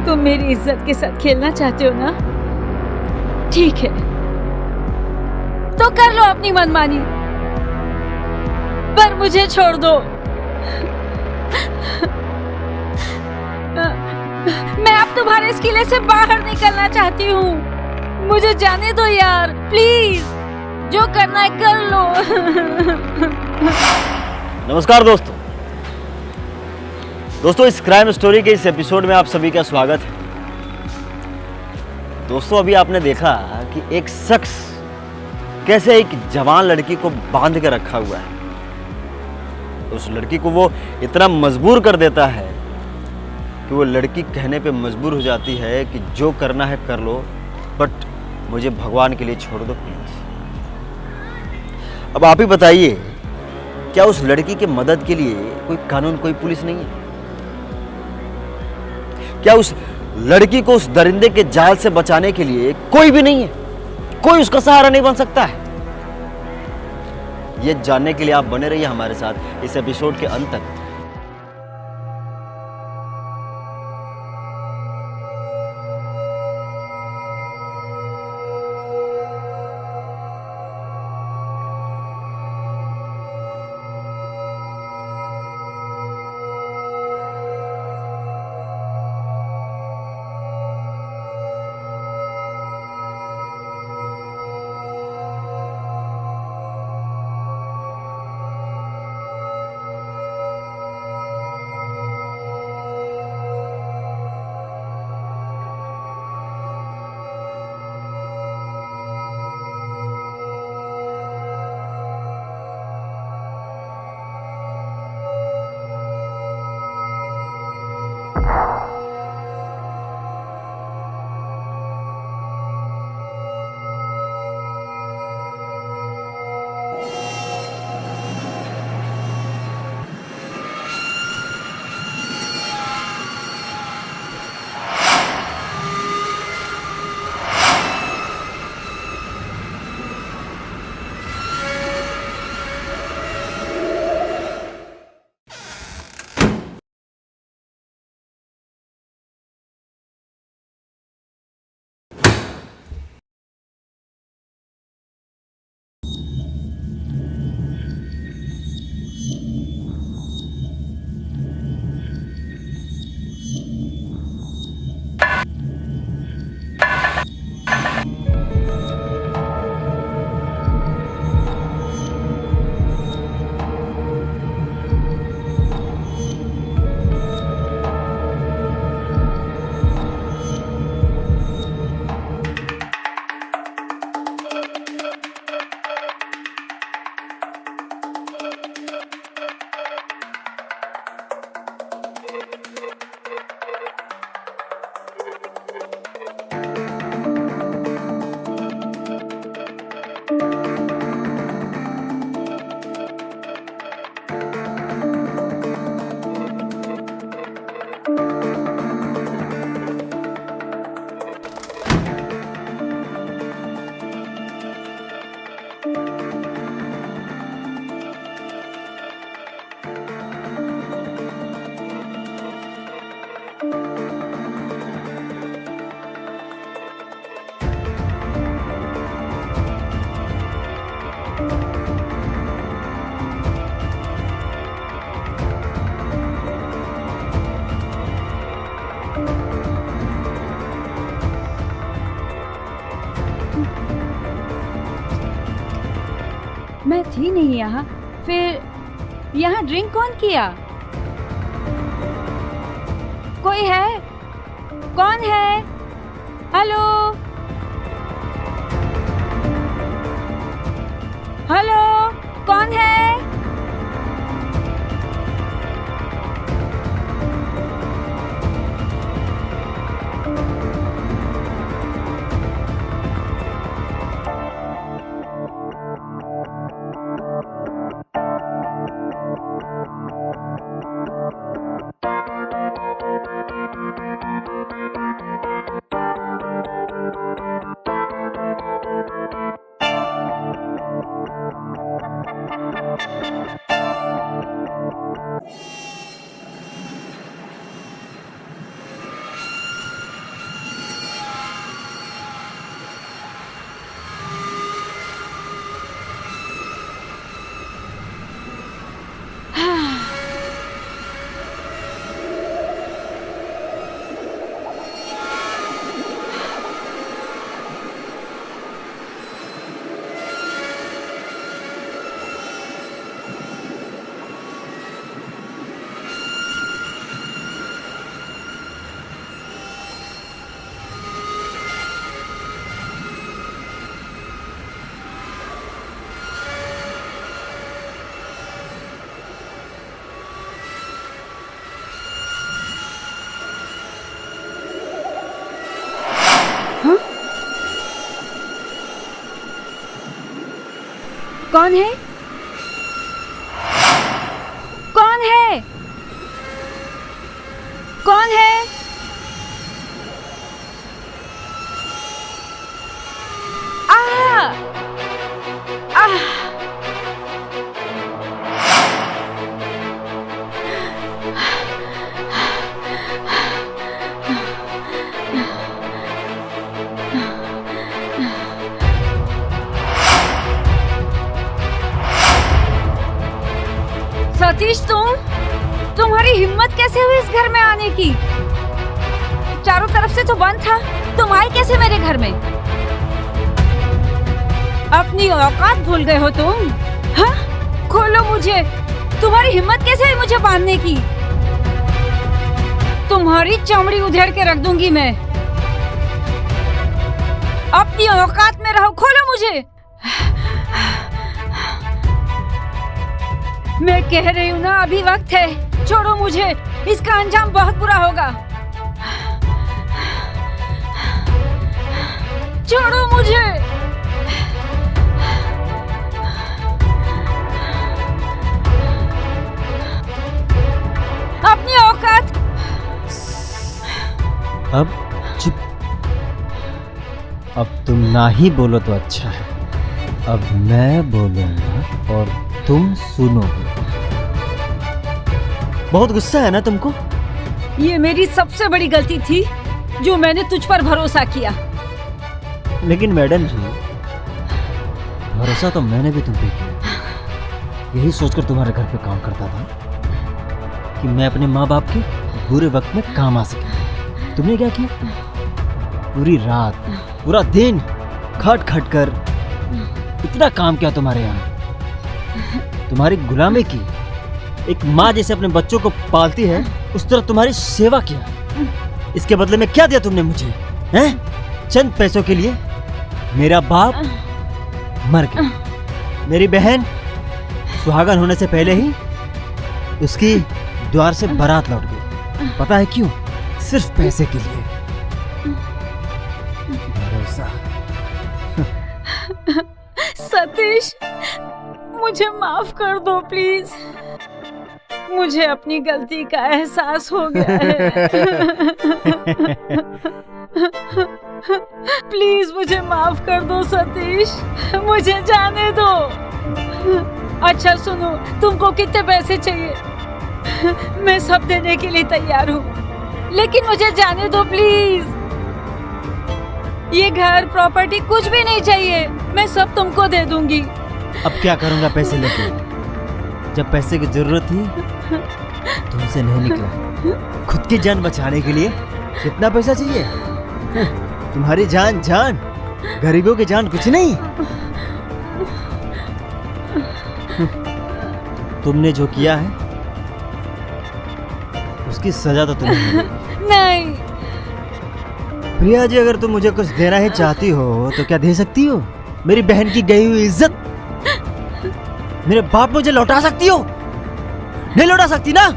तुम मेरी इज्जत के साथ खेलना चाहते हो ना? ठीक है, तो कर लो अपनी मनमानी, पर मुझे छोड़ दो। मैं अब तुम्हारे इस किले से बाहर निकलना चाहती हूँ। मुझे जाने दो यार, प्लीज। जो करना है कर लो। नमस्कार दोस्तों, इस क्राइम स्टोरी के इस एपिसोड में आप सभी का स्वागत है। दोस्तों, अभी आपने देखा कि एक शख्स कैसे एक जवान लड़की को बांध के रखा हुआ है। उस लड़की को वो इतना मजबूर कर देता है कि वो लड़की कहने पे मजबूर हो जाती है कि जो करना है कर लो, बट मुझे भगवान के लिए छोड़ दो प्लीज। अब आप ही बताइए, क्या उस लड़की की मदद के लिए कोई कानून, कोई पुलिस नहीं है? क्या उस लड़की को उस दरिंदे के जाल से बचाने के लिए कोई भी नहीं है? कोई उसका सहारा नहीं बन सकता है? यह जानने के लिए आप बने रहिए हमारे साथ इस एपिसोड के अंत तक। मैं थी नहीं यहाँ, फिर यहाँ ड्रिंक कौन किया? कोई है? कौन है? हेलो हेलो, कौन है? कौन है? कौन है? कौन है? सतीश, तुम्हारी हिम्मत कैसे हुई इस घर में आने की? चारों तरफ से तो बंद था, तुम आए कैसे मेरे घर में? अपनी औकात भूल गए हो तुम? हाँ? खोलो मुझे, तुम्हारी हिम्मत कैसे हुई मुझे बांधने की? तुम्हारी चमड़ी उधेड़ के रख दूंगी मैं। अपनी औकात में रहो, खोलो मुझे। मैं कह रही हूँ ना, अभी वक्त है, छोड़ो मुझे, इसका अंजाम बहुत बुरा होगा। छोड़ो मुझे। अपनी औकात। अब चुप। अब तुम ना ही बोलो तो अच्छा है। अब मैं बोलूंगा और तुम सुनोगे। बहुत गुस्सा है ना तुमको? ये मेरी सबसे बड़ी गलती थी जो मैंने तुझ पर भरोसा किया। लेकिन मैडम जी, भरोसा तो मैंने भी तुम पे किया। यही सोचकर तुम्हारे घर पे काम करता था कि मैं अपने माँ बाप के बुरे वक्त में काम आ सके। तुमने क्या किया? पूरी रात पूरा दिन खट खट कर इतना काम किया तुम्हारे यहाँ। तुम्हारी गुलामी की। एक माँ जैसे अपने बच्चों को पालती है, उस तरह तुम्हारी सेवा किया। इसके बदले में क्या दिया तुमने मुझे? हैं? चंद पैसों के लिए मेरा बाप मर गया, मेरी बहन सुहागन होने से पहले ही उसकी द्वार से बारात लौट गई। पता है क्यों? सिर्फ पैसे के लिए। भरोसा। सतीश, मुझे माफ कर दो प्लीज। मुझे अपनी गलती का एहसास हो गया है। प्लीज मुझे माफ कर दो सतीश, मुझे जाने दो। अच्छा सुनो, तुमको कितने पैसे चाहिए? मैं सब देने के लिए तैयार हूँ, लेकिन मुझे जाने दो प्लीज। ये घर प्रॉपर्टी कुछ भी नहीं चाहिए, मैं सब तुमको दे दूंगी। अब क्या करूंगा पैसे लेके? जब पैसे की जरूरत थी तुमसे नहीं निकला। खुद की जान बचाने के लिए कितना पैसा चाहिए? तुम्हारी जान जान, गरीबों की जान कुछ नहीं। तुमने जो किया है उसकी सजा तो तुम्हें मिलेगी। नहीं प्रिया जी, अगर तुम मुझे कुछ देना ही चाहती हो तो क्या दे सकती हो? मेरी बहन की गई हुई इज्जत मेरे बाप मुझे लौटा सकती हो? नहीं लौटा सकती ना।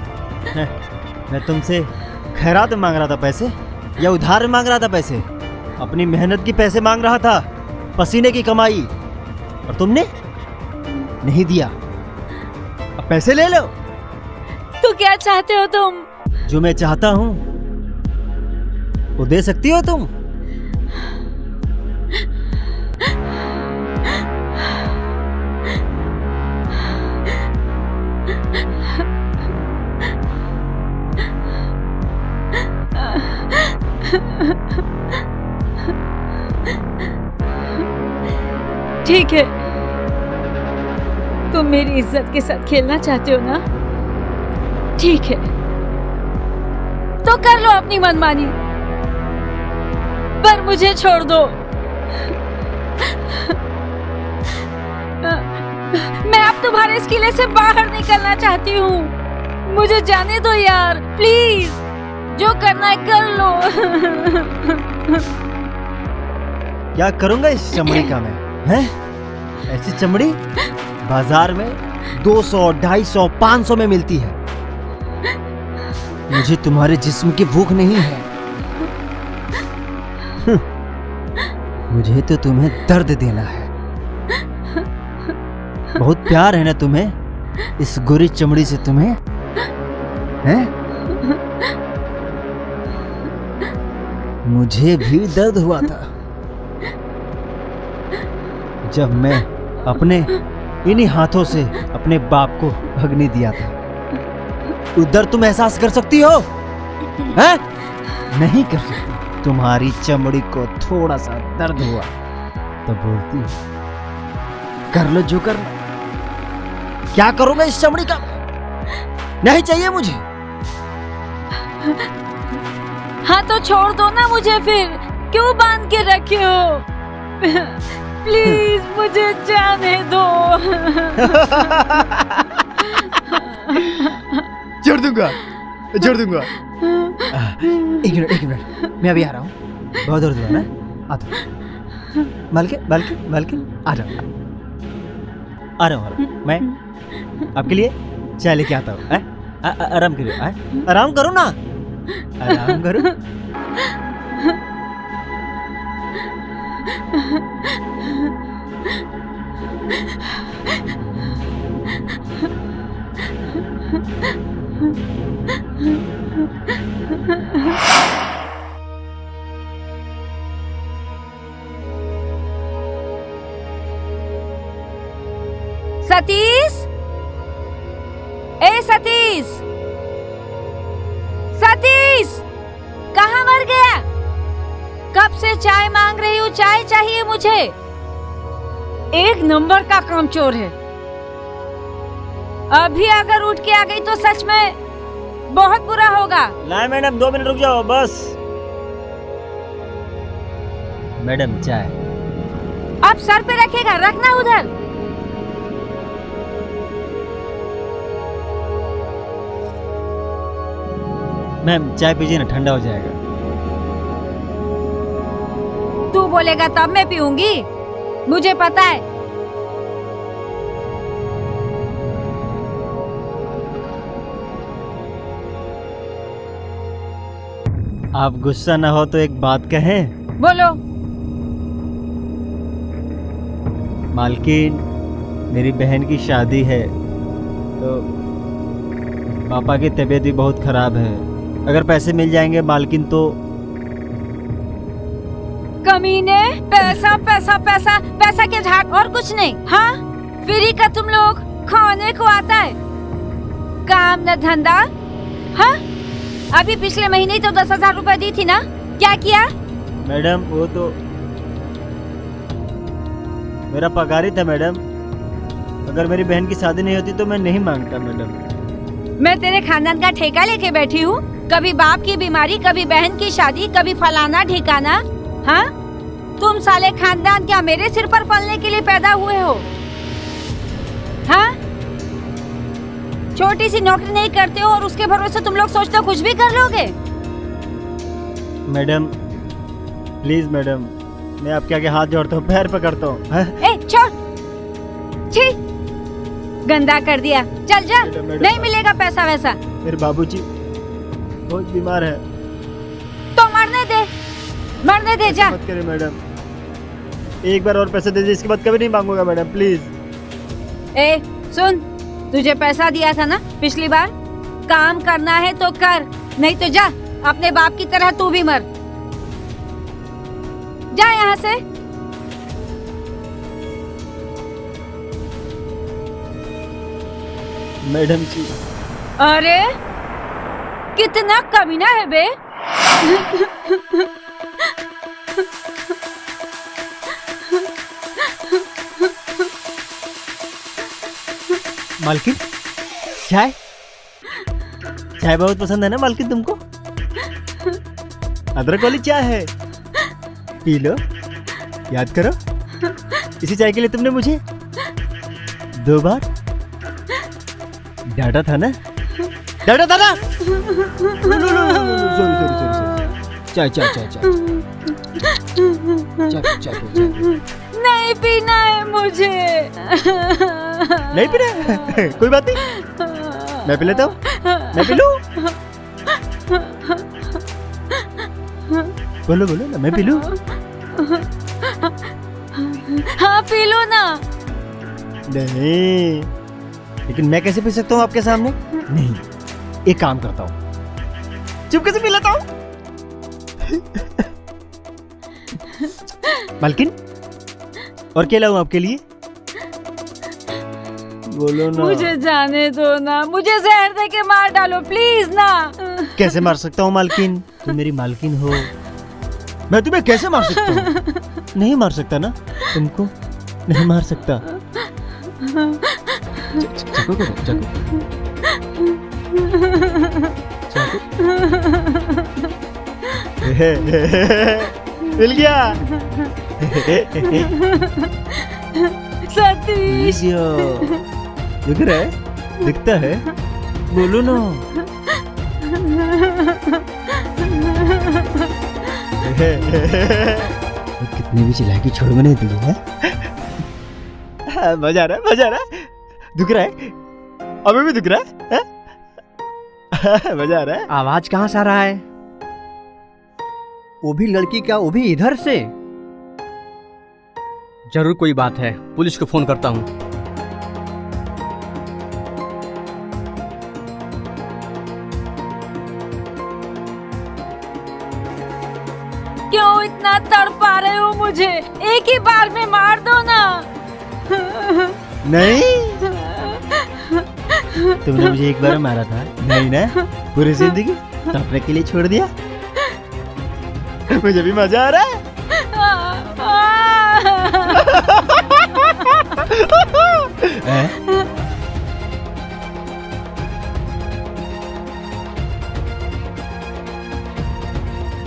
मैं तुमसे खैरात मांग रहा था पैसे, या उधार मांग रहा था पैसे? अपनी मेहनत की पैसे मांग रहा था, पसीने की कमाई, और तुमने नहीं दिया। अब पैसे ले लो। तो क्या चाहते हो तुम? जो मैं चाहता हूं वो दे सकती हो तुम? ठीक है, तुम मेरी इज्जत के साथ खेलना चाहते हो ना? ठीक है, तो कर लो अपनी मनमानी, पर मुझे छोड़ दो। मैं अब तुम्हारे इस किले से बाहर निकलना चाहती हूँ। मुझे जाने दो यार, प्लीज। जो करना है कर लो। क्या करूंगा इस चमड़ी का मैं? हैं? ऐसी चमड़ी बाजार में 200, 250, 500 में मिलती है। मुझे तुम्हारे जिस्म की भूख नहीं है। मुझे तो तुम्हें दर्द देना है। बहुत प्यार है ना तुम्हें इस गोरी चमड़ी से तुम्हें, हैं? मुझे भी दर्द हुआ था जब मैं अपने इन्हीं हाथों से अपने बाप को भगने दिया था। उधर तुम एहसास कर सकती हो, हैं? नहीं कर सकती। तुम्हारी चमड़ी को थोड़ा सा दर्द हुआ तो बोलती कर लो जो करना। क्या करूंगा इस चमड़ी का? नहीं चाहिए मुझे। हाँ तो छोड़ दो ना मुझे, फिर क्यों बांध के रखे हो? प्लीज मुझे जाने दो। छोड़ दूंगा, छोड़ दूंगा। एक मिनट, मैं अभी आ रहा हूँ। बहुत दर्द हुआ ना, आता हूँ। मालकिन आ जाओ। आ रहा हूँ मैं आपके लिए चाय लेके आता हूँ। आराम करो, आराम करो ना, आराम करो। सतीश, ए सतीश, सतीश, कहाँ मर गया? कब से चाय मांग रही हूँ, चाय चाहिए मुझे। एक नंबर का कामचोर है। अभी अगर उठ के आ गई तो सच में बहुत बुरा होगा। लाए मैडम, 2 मिनट रुक जाओ बस। मैडम चाय। अब सर पे रखेगा, रखना उधर। मैम चाय पीजिए ना, ठंडा हो जाएगा। तू बोलेगा तब मैं पीऊंगी, मुझे पता है। आप गुस्सा ना हो तो एक बात कहें? बोलो। मालकिन, मेरी बहन की शादी है तो पापा की तबीयत भी बहुत खराब है। अगर पैसे मिल जाएंगे मालकिन तो। कमीने, पैसा पैसा पैसा पैसा के झाग और कुछ नहीं। हाँ, फ्री का तुम लोग खाने को आता है, काम न धंधा। हाँ, अभी पिछले महीने ही तो 10,000 रुपए दी थी ना, क्या किया? मैडम वो तो मेरा पगार ही था मैडम। अगर मेरी बहन की शादी नहीं होती तो मैं नहीं मांगता मैडम। मैं तेरे खानदान का ठेका लेके बैठी हूँ। कभी बाप की बीमारी, कभी बहन की शादी, कभी फलाना ठिकाना। हाँ, तुम साले खानदान क्या मेरे सिर पर पलने के लिए पैदा हुए हो? हाँ, छोटी सी नौकरी नहीं करते हो और उसके भरोसे तुम लोग सोचते हो कुछ भी कर लोगे। मैडम प्लीज मैडम, मैं आपके आगे हाथ जोड़ता हूँ, पैर पकड़ता हूँ। ए छोड़, छी, गंदा कर दिया। चल जा, नहीं मिलेगा पैसा वैसा। मेरे बाबूजी बहुत बीमार है। तो मरने दे जा। मत करिए मैडम, एक बार और पैसे दे दीजिए, इसके बाद कभी नहीं मांगूंगा मैडम प्लीज। ए सुन, तुझे पैसा दिया था ना पिछली बार, काम करना है तो कर, नहीं तो जा, अपने बाप की तरह तू भी मर। जा यहाँ से। मैडम जी। अरे कितना कमीना है बे। मालकिन चाय चाय बहुत पसंद है ना मालकिन तुमको? अदरक वाली चाय है, पी लो। याद करो, इसी चाय के लिए तुमने मुझे 2 बार डांटा था ना? डांटा था ना? सॉरी। चाय चाय चाय चाय चाय चाय नहीं पीना है मुझे। नहीं पीना? कोई बात नहीं, मैं पी लेता हूँ। मैं पी लूँ? बोलो बोलो ना, मैं पी लूँ? हाँ पी लो ना। नहीं, लेकिन मैं कैसे पी सकता हूँ आपके सामने? नहीं, एक काम करता हूँ, चुपके से पी लेता हूँ। मालकिन, और क्या लाऊं आपके लिए? बोलो ना। मुझे जाने दो ना, मुझे जहर दे के मार डालो प्लीज ना। कैसे मार सकता हूँ मालकिन? तुम मेरी मालकिन हो, मैं तुम्हें कैसे मार सकता हूँ? नहीं मार सकता ना, तुमको नहीं मार सकता। चको करो, चको। मिल गया। सतीश, दिख रहा है? दिखता है? बोलो ना। कितनी भी चिल्लाएगी छोड़ूंगा नहीं तुझे, है? मजा आ रहा है, मजा आ रहा है। दिख रहा है? अभी भी दिख रहा है? मजा आ रहा है। आवाज कहाँ से आ रहा है? वो भी लड़की का, वो भी इधर से। जरूर कोई बात है, पुलिस को फोन करता हूँ। क्यों इतना तड़पा रहे हो मुझे? एक ही बार में मार दो ना। नहीं, तुमने मुझे एक बार मारा था, नहीं ना? पूरी जिंदगी तड़पने के लिए छोड़ दिया। मुझे भी मजा आ रहा है।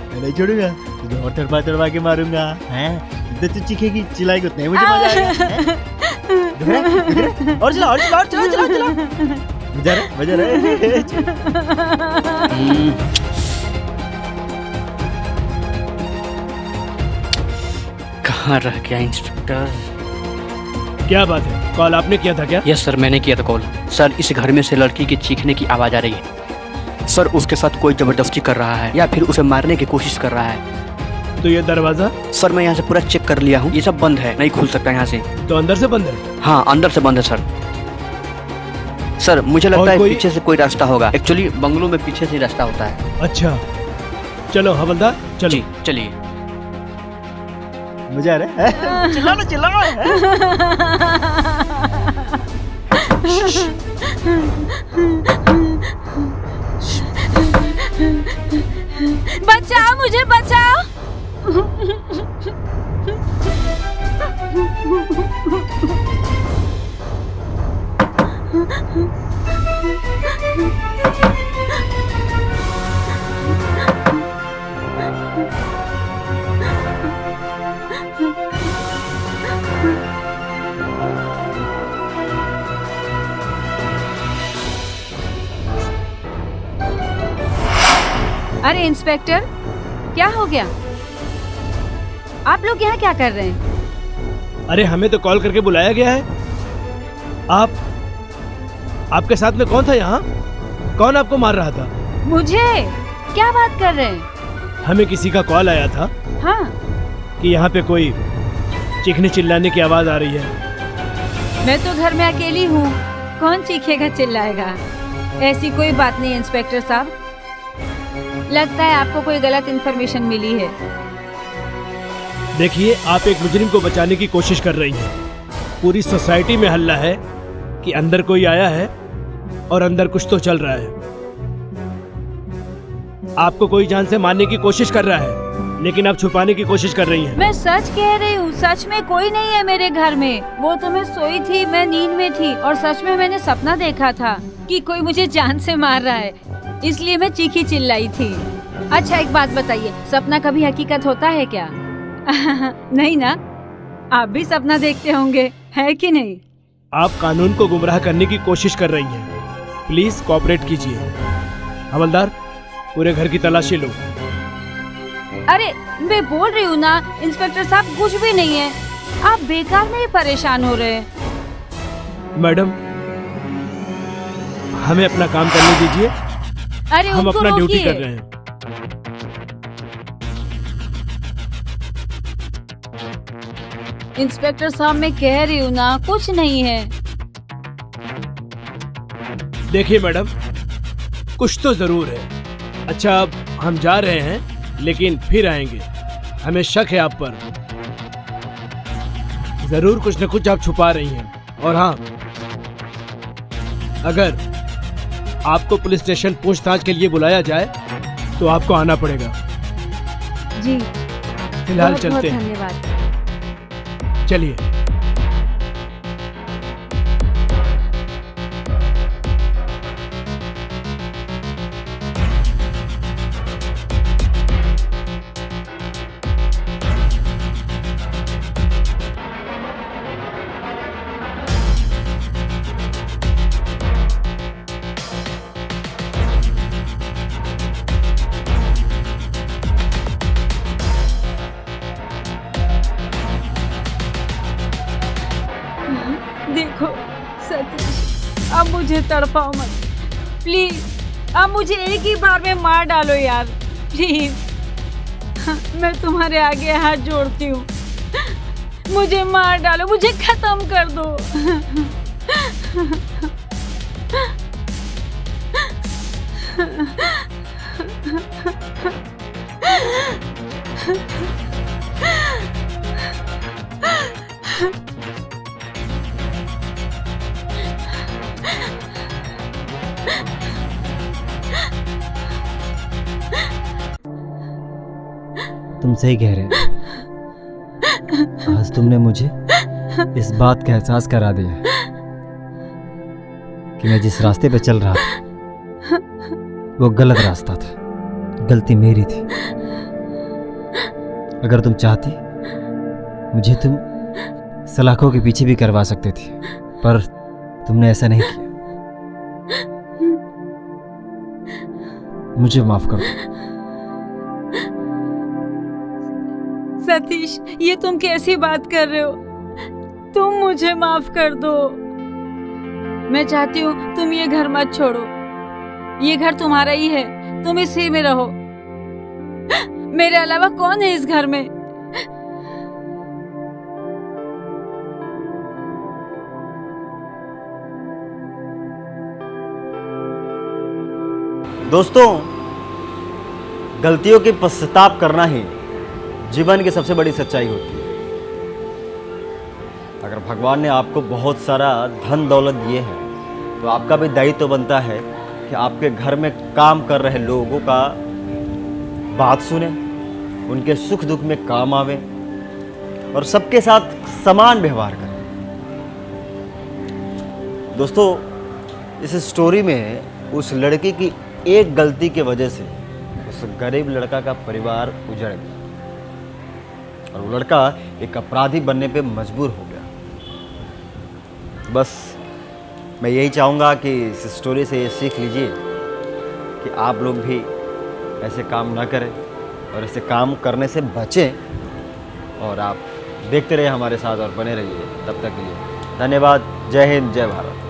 मैं नहीं छोड़ूंगा, तुझे और तड़पा तड़पा के मारूंगा। हैं? जितना तू चीखेगी चिल्लाएगी उतना ही मुझे मजा आएगा। दिख रहा है? और चला, और चला, और चला, चला, चला। मजा आ रहा है, मजा आ रहा है। कहाँ रह गया इंस्पेक्टर? क्या बात है, कॉल आपने किया था क्या? यस सर, मैंने किया था कॉल। सर, इस घर में से लड़की की चीखने की आवाज आ रही है। सर, उसके साथ कोई जबरदस्ती कर रहा है या फिर उसे मारने की कोशिश कर रहा है। तो ये दरवाजा? सर, मैं यहाँ से पूरा चेक कर लिया हूँ, ये सब बंद है, नहीं खुल सकता यहाँ से। तो अंदर से बंद है? हाँ, अंदर से बंद है सर। सर, मुझे लगता है कोई? पीछे से कोई रास्ता होगा। एक्चुअली बंगलों में पीछे से ही रास्ता होता है। अच्छा, चलो हवलदार, चलो। जी चलिए। मजा आ रहा है। चिल्लाओ, चिल्लाओ। बचाओ मुझे, बचाओ। अरे इंस्पेक्टर, क्या हो गया? आप लोग यहाँ क्या कर रहे हैं? अरे हमें तो कॉल करके बुलाया गया है। आपके साथ में कौन था यहाँ? कौन आपको मार रहा था? मुझे? क्या बात कर रहे हैं? हमें किसी का कॉल आया था हाँ, कि यहाँ पे कोई चीखने चिल्लाने की आवाज आ रही है। मैं तो घर में अकेली हूँ, कौन चीखेगा चिल्लाएगा? ऐसी कोई बात नहीं इंस्पेक्टर साहब, लगता है आपको कोई गलत इन्फॉर्मेशन मिली है। देखिए, आप एक मुजरिम को बचाने की कोशिश कर रही हैं। पूरी सोसाइटी में हल्ला है कि अंदर कोई आया है और अंदर कुछ तो चल रहा है। आपको कोई जान से मारने की कोशिश कर रहा है, लेकिन आप छुपाने की कोशिश कर रही हैं। मैं सच कह रही हूँ, सच में कोई नहीं है मेरे घर में। वो तो मैं सोई थी, मैं नींद में थी और सच में मैंने सपना देखा था कि कोई मुझे जान से मार रहा है, इसलिए मैं चीखी चिल्लाई थी। अच्छा एक बात बताइए, सपना कभी हकीकत होता है क्या? नहीं ना? आप भी सपना देखते होंगे, है कि नहीं? आप कानून को गुमराह करने की कोशिश कर रही हैं। प्लीज कोऑपरेट कीजिए। हवलदार, पूरे घर की तलाशी लो। अरे मैं बोल रही हूँ ना इंस्पेक्टर साहब, कुछ भी नहीं है, आप बेकार में ही परेशान हो रहे हैं। मैडम, हमें अपना काम करने दीजिए, अरे हम उनको अपना ड्यूटी रोकिए। कर रहे हैं। इंस्पेक्टर साहब मैं कह रही हूँ ना, कुछ नहीं है। देखिए मैडम, कुछ तो जरूर है। अच्छा, अब हम जा रहे हैं, लेकिन फिर आएंगे। हमें शक है आप पर। जरूर कुछ न कुछ आप छुपा रही हैं। और हाँ, अगर आपको पुलिस स्टेशन पूछताछ के लिए बुलाया जाए तो आपको आना पड़ेगा। जी, फिलहाल बहुत चलते हैं। धन्यवाद। चलिए। देखो सतीश, अब मुझे तड़पाओ मत प्लीज। अब मुझे एक ही बार में मार डालो यार, प्लीज। मैं तुम्हारे आगे हाथ जोड़ती हूँ, मुझे मार डालो, मुझे खत्म कर दो। तुम सही कह रहे हो। आज तुमने मुझे इस बात का एहसास करा दिया कि मैं जिस रास्ते पे चल रहा था वो गलत रास्ता था, गलती मेरी थी। अगर तुम चाहती मुझे तुम सलाखों के पीछे भी करवा सकते थे, पर तुमने ऐसा नहीं किया। मुझे माफ कर दो। सतीश, ये तुम कैसी बात कर रहे हो? तुम मुझे माफ कर दो। मैं चाहती हूँ तुम ये घर मत छोड़ो। ये घर तुम्हारा ही है, तुम इसी में रहो। मेरे अलावा कौन है इस घर में? दोस्तों, गलतियों के पश्चाताप करना ही जीवन की सबसे बड़ी सच्चाई होती है। अगर भगवान ने आपको बहुत सारा धन दौलत दिए हैं तो आपका भी दायित्व तो बनता है कि आपके घर में काम कर रहे लोगों का बात सुने, उनके सुख दुख में काम आवे और सबके साथ समान व्यवहार करें। दोस्तों, इस स्टोरी में उस लड़की की एक गलती की वजह से उस गरीब लड़का का परिवार उजड़ गया और वो लड़का एक अपराधी बनने पे मजबूर हो गया। बस मैं यही चाहूँगा कि इस स्टोरी से ये सीख लीजिए कि आप लोग भी ऐसे काम ना करें और ऐसे काम करने से बचें। और आप देखते रहिए हमारे साथ और बने रहिए। तब तक के लिए धन्यवाद। जय हिंद, जय भारत।